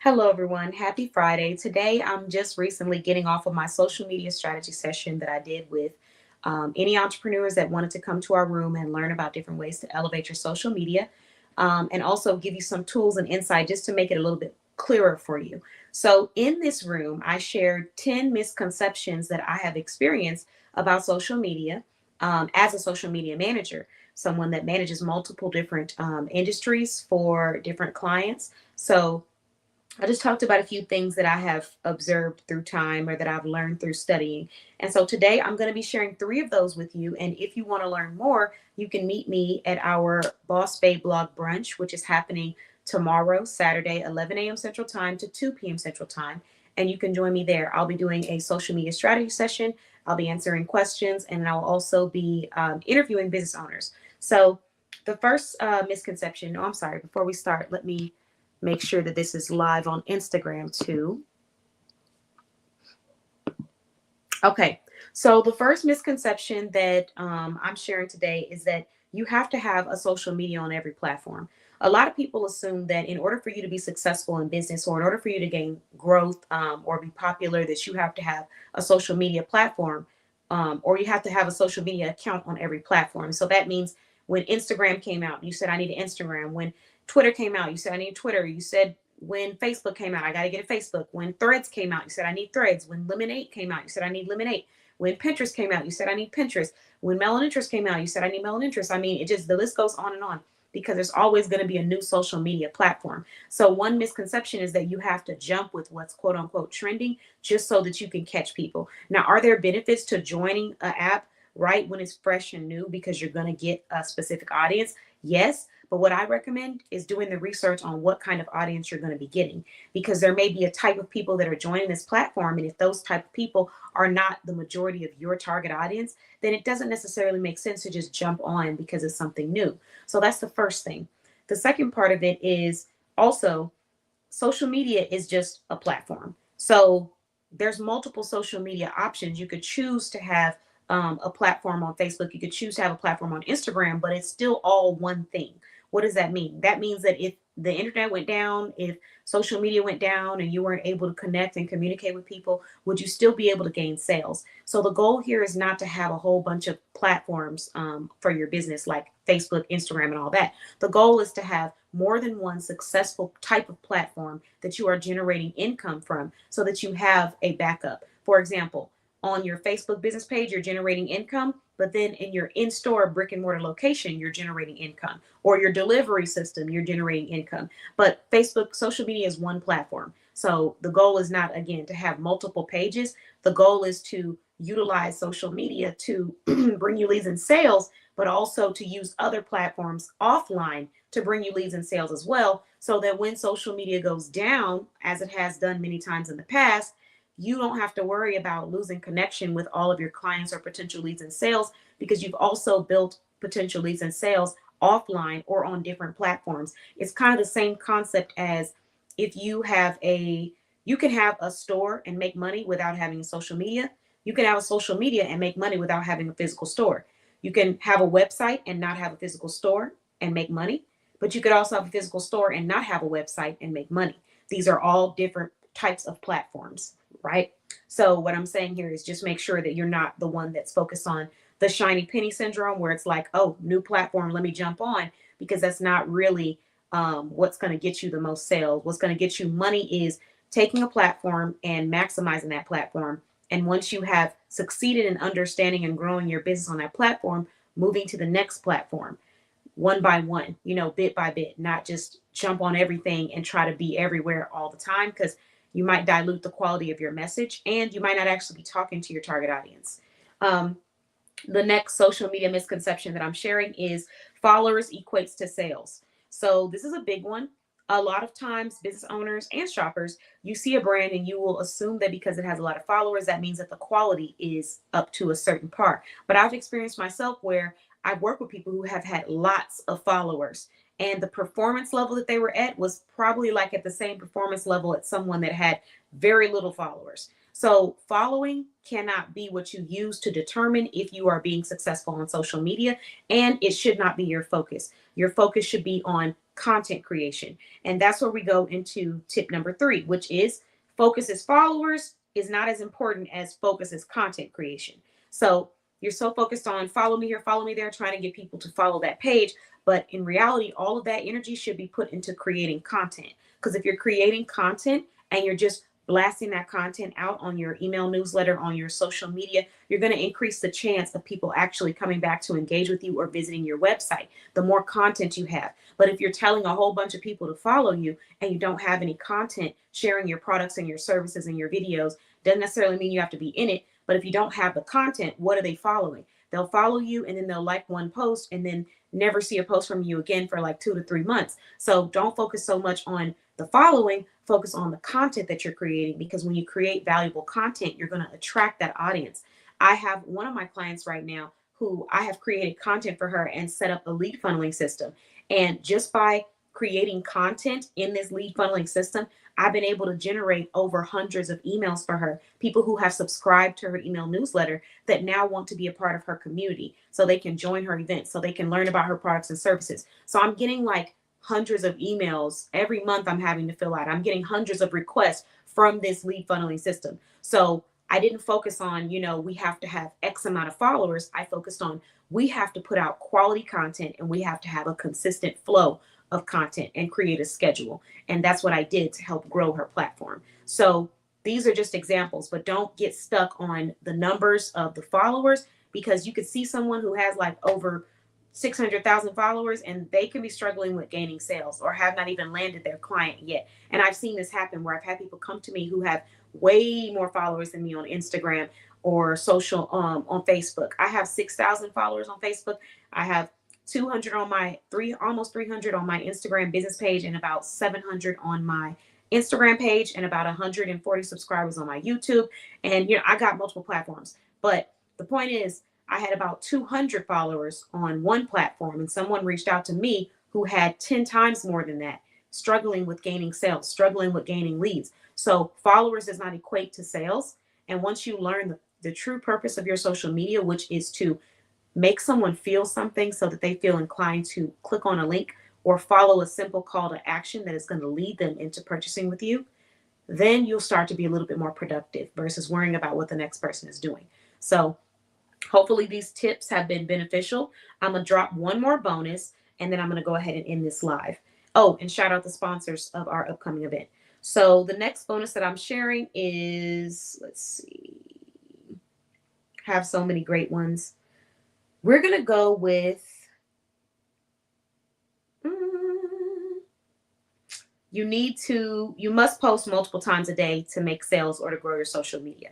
Hello, everyone. Happy Friday. Today, I'm just recently getting off of my social media strategy session that I did with any entrepreneurs that wanted to come to our room and learn about different ways to elevate your social media and also give you some tools and insight just to make it a little bit clearer for you. So, in this room, I shared 10 misconceptions that I have experienced about social media as a social media manager, someone that manages multiple different industries for different clients. So, I just talked about a few things that I have observed through time or that I've learned through studying. And so today I'm going to be sharing three of those with you. And if you want to learn more, you can meet me at our Boss Bay Blog Brunch, which is happening tomorrow, Saturday, 11 a.m. Central Time to 2 p.m. Central Time. And you can join me there. I'll be doing a social media strategy session. I'll be answering questions and I'll also be interviewing business owners. So the first misconception, no, I'm sorry, before we start, let me make sure that this is live on Instagram too. Okay, so the first misconception that I'm sharing today is that you have to have a social media on every platform. A lot of people assume that in order for you to be successful in business or in order for you to gain growth or be popular, that you have to have a social media platform or you have to have a social media account on every platform. So that means when Instagram came out, you said, I need an Instagram. When Twitter came out, you said, I need Twitter. You said, when Facebook came out, I got to get a Facebook. When Threads came out, you said, I need Threads. When Lemonade came out, you said, I need Lemonade. When Pinterest came out, you said, I need Pinterest. When Melon Interest came out, you said, I need Melon Interest. I mean, it just, the list goes on and on because there's always going to be a new social media platform. So one misconception is that you have to jump with what's quote unquote trending just so that you can catch people. Now, are there benefits to joining an app right when it's fresh and new because you're going to get a specific audience? Yes. But what I recommend is doing the research on what kind of audience you're going to be getting, because there may be a type of people that are joining this platform. And if those type of people are not the majority of your target audience, then it doesn't necessarily make sense to just jump on because it's something new. So that's the first thing. The second part of it is also social media is just a platform. So there's multiple social media options. You could choose to have a platform on Facebook. You could choose to have a platform on Instagram, but it's still all one thing. What does that mean? That means that if the internet went down, if social media went down and you weren't able to connect and communicate with people, would you still be able to gain sales? So the goal here is not to have a whole bunch of platforms for your business like Facebook, Instagram, and all that. The goal is to have more than one successful type of platform that you are generating income from so that you have a backup. For example, on your Facebook business page, you're generating income, but then in your in-store brick and mortar location, you're generating income, or your delivery system, you're generating income. But Facebook social media is one platform. So the goal is not, again, to have multiple pages. The goal is to utilize social media to bring you leads and sales, but also to use other platforms offline to bring you leads and sales as well, so that when social media goes down, as it has done many times in the past, you don't have to worry about losing connection with all of your clients or potential leads and sales because you've also built potential leads and sales offline or on different platforms. It's kind of the same concept as if you can have a store and make money without having social media. You can have a social media and make money without having a physical store. You can have a website and not have a physical store and make money, but you could also have a physical store and not have a website and make money. These are all different types of platforms, right? So what I'm saying here is just make sure that you're not the one that's focused on the shiny penny syndrome where it's like, oh, new platform, let me jump on, because that's not really what's going to get you the most sales. What's going to get you money is taking a platform and maximizing that platform. And once you have succeeded in understanding and growing your business on that platform, moving to the next platform one by one, bit by bit, not just jump on everything and try to be everywhere all the time, because you might dilute the quality of your message and you might not actually be talking to your target audience. Um, the next social media misconception that I'm sharing is followers equates to sales. So this is a big one. A lot of times, business owners and shoppers, you see a brand and you will assume that because it has a lot of followers, that means that the quality is up to a certain part. But I've experienced myself where I work with people who have had lots of followers, and the performance level that they were at was probably like at the same performance level at someone that had very little followers. So following cannot be what you use to determine if you are being successful on social media, and it should not be your focus. Your focus should be on content creation. And that's where we go into tip number 3, which is focus as followers is not as important as focus as content creation. So you're so focused on follow me here, follow me there, trying to get people to follow that page. But in reality, all of that energy should be put into creating content. Because if you're creating content and you're just blasting that content out on your email newsletter, on your social media, you're going to increase the chance of people actually coming back to engage with you or visiting your website. The more content you have. But if you're telling a whole bunch of people to follow you and you don't have any content sharing your products and your services and your videos, doesn't necessarily mean you have to be in it. But if you don't have the content, what are they following? They'll follow you and then they'll like one post and then never see a post from you again for like 2 to 3 months. So don't focus so much on the following, focus on the content that you're creating, because when you create valuable content, you're going to attract that audience. I have one of my clients right now who I have created content for her and set up a lead funneling system. And just by creating content in this lead funneling system, I've been able to generate over hundreds of emails for her, people who have subscribed to her email newsletter that now want to be a part of her community so they can join her events, so they can learn about her products and services. So I'm getting like hundreds of emails every month I'm having to fill out. I'm getting hundreds of requests from this lead funneling system. So I didn't focus on, we have to have X amount of followers. I focused on we have to put out quality content and we have to have a consistent flow of content and create a schedule. And that's what I did to help grow her platform. So these are just examples, but don't get stuck on the numbers of the followers, because you could see someone who has like over 600,000 followers and they can be struggling with gaining sales or have not even landed their client yet. And I've seen this happen where I've had people come to me who have way more followers than me on Instagram or social on Facebook. I have 6,000 followers on Facebook. I have 200 on my almost 300 on my Instagram business page, and about 700 on my Instagram page, and about 140 subscribers on my YouTube. And I got multiple platforms, but the point is I had about 200 followers on one platform, and someone reached out to me who had 10 times more than that, struggling with gaining sales, struggling with gaining leads. So followers does not equate to sales. And once you learn the true purpose of your social media, which is to make someone feel something so that they feel inclined to click on a link or follow a simple call to action that is going to lead them into purchasing with you, then you'll start to be a little bit more productive versus worrying about what the next person is doing. So hopefully these tips have been beneficial. I'm going to drop one more bonus and then I'm going to go ahead and end this live. Oh, and shout out the sponsors of our upcoming event. So the next bonus that I'm sharing is, let's see, have so many great ones. We're going to go with, you must post multiple times a day to make sales or to grow your social media.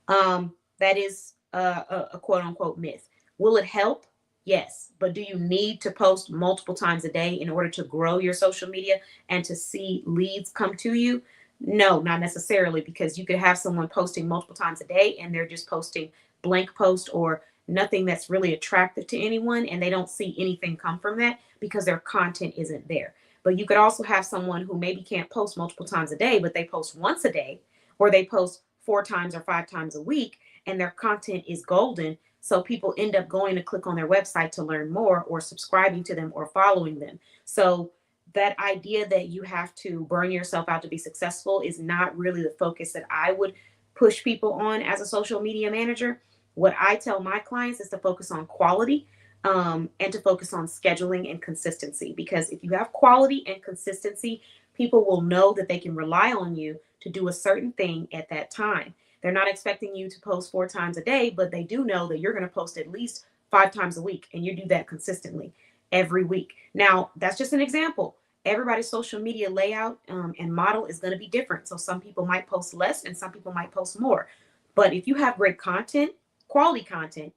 That is a quote unquote myth. Will it help? Yes. But do you need to post multiple times a day in order to grow your social media and to see leads come to you? No, not necessarily, because you could have someone posting multiple times a day and they're just posting blank post or nothing that's really attractive to anyone, and they don't see anything come from that because their content isn't there. But you could also have someone who maybe can't post multiple times a day, but they post once a day, or they post 4 times or 5 times a week, and their content is golden. So people end up going to click on their website to learn more, or subscribing to them, or following them. So that idea that you have to burn yourself out to be successful is not really the focus that I would push people on as a social media manager. What I tell my clients is to focus on quality, and to focus on scheduling and consistency. Because if you have quality and consistency, people will know that they can rely on you to do a certain thing at that time. They're not expecting you to post 4 times a day, but they do know that you're going to post at least 5 times a week, and you do that consistently every week. Now, that's just an example. Everybody's social media layout and model is going to be different. So some people might post less and some people might post more. But if you have great content, quality content,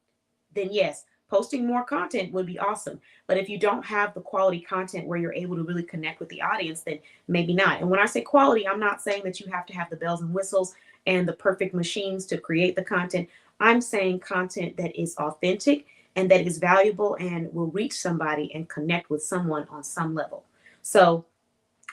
then yes, posting more content would be awesome. But if you don't have the quality content where you're able to really connect with the audience, then maybe not. And when I say quality, I'm not saying that you have to have the bells and whistles and the perfect machines to create the content. I'm saying content that is authentic and that is valuable and will reach somebody and connect with someone on some level. So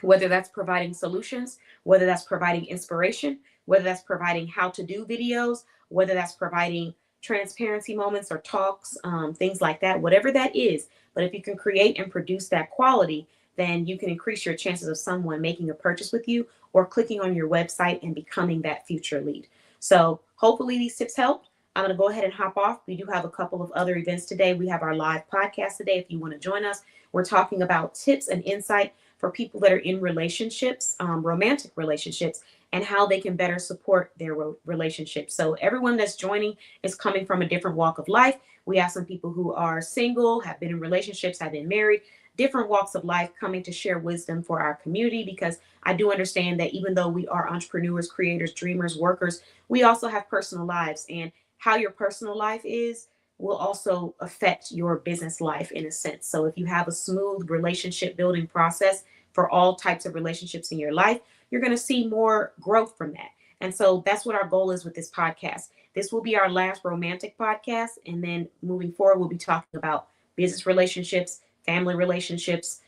whether that's providing solutions, whether that's providing inspiration, whether that's providing how to do videos, whether that's providing transparency moments or talks, things like that, whatever that is. But if you can create and produce that quality, then you can increase your chances of someone making a purchase with you or clicking on your website and becoming that future lead. So hopefully these tips help. I'm going to go ahead and hop off. We do have a couple of other events today. We have our live podcast today. If you want to join us, we're talking about tips and insight for people that are in relationships, romantic relationships, and how they can better support their relationships. So everyone that's joining is coming from a different walk of life. We have some people who are single, have been in relationships, have been married, different walks of life coming to share wisdom for our community, because I do understand that even though we are entrepreneurs, creators, dreamers, workers, we also have personal lives, and how your personal life is will also affect your business life in a sense. So if you have a smooth relationship building process for all types of relationships in your life, you're going to see more growth from that. And so that's what our goal is with this podcast. This will be our last romantic podcast. And then moving forward, we'll be talking about business relationships, family relationships,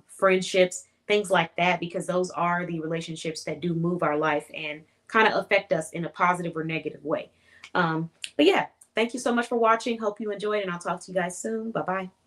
friendships, things like that, because those are the relationships that do move our life and kind of affect us in a positive or negative way. But yeah, thank you so much for watching. Hope you enjoyed, and I'll talk to you guys soon. Bye bye.